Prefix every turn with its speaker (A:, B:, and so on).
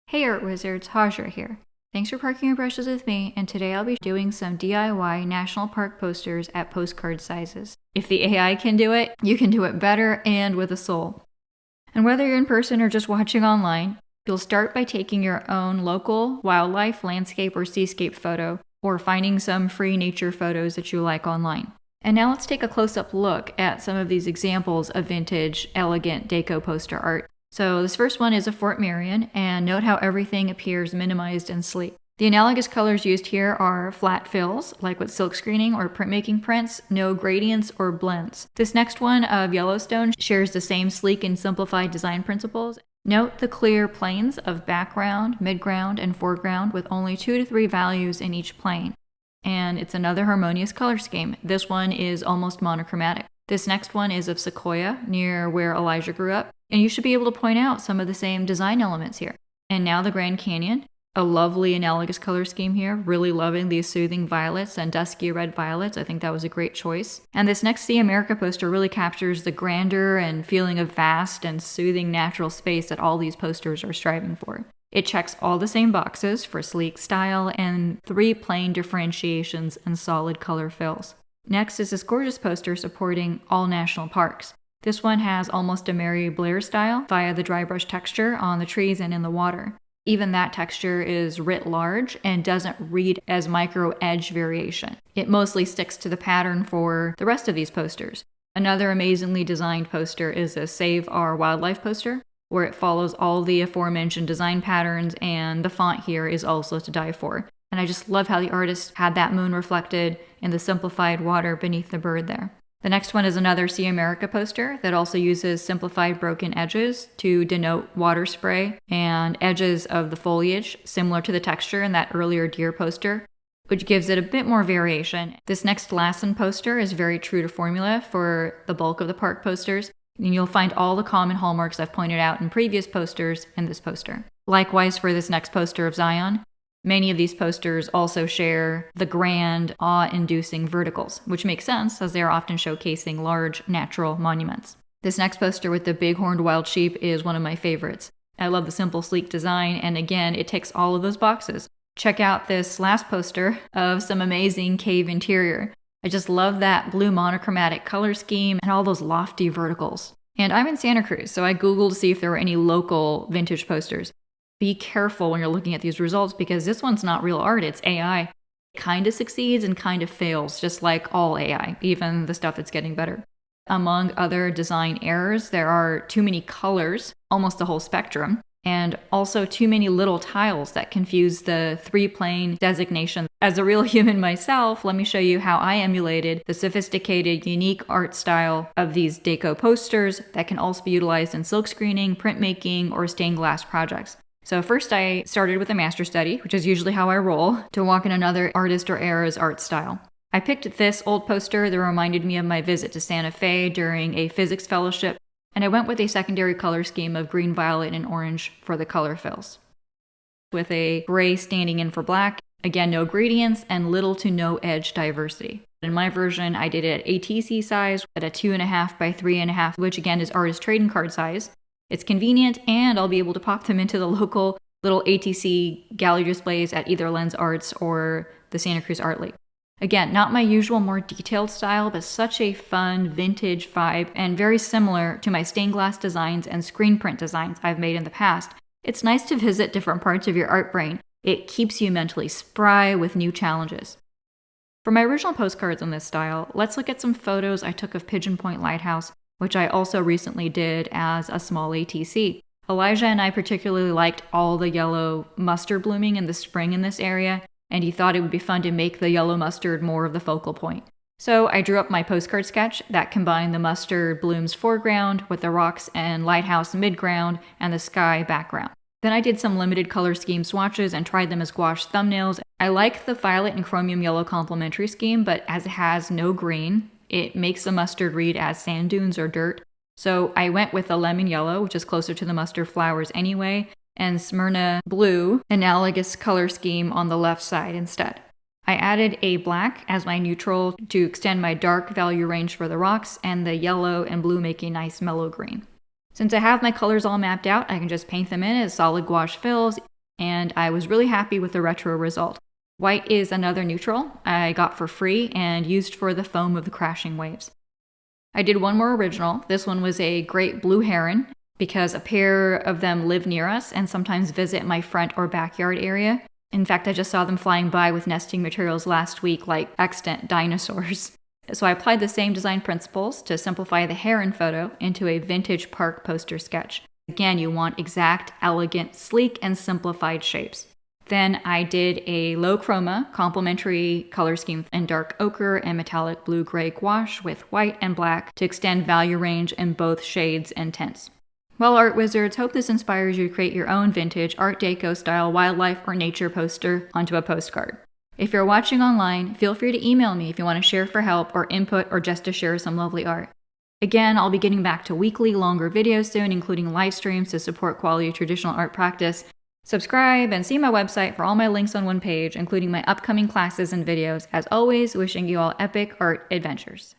A: Hey Art Wizards, Hajra here. Thanks for parking your brushes with me, and today I'll be doing some DIY national park posters at postcard sizes. If the AI can do it, you can do it better and with a soul. And whether you're in person or just watching online, you'll start by taking your own local wildlife, landscape, or seascape photo, or finding some free nature photos that you like online. And now let's take a close-up look at some of these examples of vintage, elegant deco poster art. So this first one is a Fort Marion, and note how everything appears minimized and sleek. The analogous colors used here are flat fills, like with silk screening or printmaking prints, no gradients or blends. This next one of Yellowstone shares the same sleek and simplified design principles. Note the clear planes of background, midground, and foreground with only 2 to 3 values in each plane. And it's another harmonious color scheme. This one is almost monochromatic. This next one is of Sequoia, near where Elijah grew up, and you should be able to point out some of the same design elements here. And now the Grand Canyon, a lovely analogous color scheme here, really loving these soothing violets and dusky red violets. I think that was a great choice. And this next See America poster really captures the grandeur and feeling of vast and soothing natural space that all these posters are striving for. It checks all the same boxes for sleek style and 3 plain differentiations and solid color fills. Next is this gorgeous poster supporting all national parks. This one has almost a Mary Blair style via the dry brush texture on the trees and in the water. Even that texture is writ large and doesn't read as micro edge variation. It mostly sticks to the pattern for the rest of these posters. Another amazingly designed poster is a Save Our Wildlife poster, where it follows all the aforementioned design patterns, and the font here is also to die for. And I just love how the artist had that moon reflected in the simplified water beneath the bird there. The next one is another See America poster that also uses simplified broken edges to denote water spray and edges of the foliage, similar to the texture in that earlier deer poster, which gives it a bit more variation. This next Lassen poster is very true to formula for the bulk of the park posters, and you'll find all the common hallmarks I've pointed out in previous posters in this poster. Likewise for this next poster of Zion. Many of these posters also share the grand, awe-inducing verticals, which makes sense as they are often showcasing large natural monuments. This next poster with the big horned wild sheep is one of my favorites. I love the simple, sleek design, and again, it ticks all of those boxes. Check out this last poster of some amazing cave interior. I just love that blue monochromatic color scheme and all those lofty verticals. And I'm in Santa Cruz, so I Googled to see if there were any local vintage posters. Be careful when you're looking at these results because this one's not real art, it's AI. It kind of succeeds and kind of fails, just like all AI, even the stuff that's getting better. Among other design errors, there are too many colors, almost the whole spectrum, and also too many little tiles that confuse the 3-plane designation. As a real human myself, let me show you how I emulated the sophisticated, unique art style of these deco posters that can also be utilized in silk screening, printmaking, or stained glass projects. So first I started with a master study, which is usually how I roll, to walk in another artist or era's art style. I picked this old poster that reminded me of my visit to Santa Fe during a physics fellowship, and I went with a secondary color scheme of green, violet, and orange for the color fills. With a gray standing in for black, again no gradients, and little to no edge diversity. In my version, I did it at ATC size at a 2.5 by 3.5, which again is artist trading card size. It's convenient, and I'll be able to pop them into the local little ATC gallery displays at either Lens Arts or the Santa Cruz Art League. Again, not my usual more detailed style, but such a fun vintage vibe and very similar to my stained glass designs and screen print designs I've made in the past. It's nice to visit different parts of your art brain. It keeps you mentally spry with new challenges. For my original postcards in this style, let's look at some photos I took of Pigeon Point Lighthouse, which I also recently did as a small ATC. Elijah and I particularly liked all the yellow mustard blooming in the spring in this area, and he thought it would be fun to make the yellow mustard more of the focal point. So I drew up my postcard sketch that combined the mustard blooms foreground with the rocks and lighthouse midground and the sky background. Then I did some limited color scheme swatches and tried them as gouache thumbnails. I like the violet and chromium yellow complementary scheme, but as it has no green, it makes the mustard read as sand dunes or dirt. So I went with a lemon yellow, which is closer to the mustard flowers anyway, and Smyrna blue, analogous color scheme on the left side instead. I added a black as my neutral to extend my dark value range for the rocks, and the yellow and blue make a nice mellow green. Since I have my colors all mapped out, I can just paint them in as solid gouache fills, and I was really happy with the retro result. White is another neutral I got for free and used for the foam of the crashing waves. I did one more original. This one was a great blue heron, because a pair of them live near us and sometimes visit my front or backyard area. In fact, I just saw them flying by with nesting materials last week like extant dinosaurs. So I applied the same design principles to simplify the heron photo into a vintage park poster sketch. Again, you want exact, elegant, sleek, and simplified shapes. Then I did a low chroma complementary color scheme in dark ochre and metallic blue-gray gouache with white and black to extend value range in both shades and tints. Well, Art Wizards, hope this inspires you to create your own vintage Art Deco style wildlife or nature poster onto a postcard. If you're watching online, feel free to email me if you want to share for help or input or just to share some lovely art. Again, I'll be getting back to weekly, longer videos soon, including live streams to support quality traditional art practice. Subscribe and see my website for all my links on one page, including my upcoming classes and videos. As always, wishing you all epic art adventures.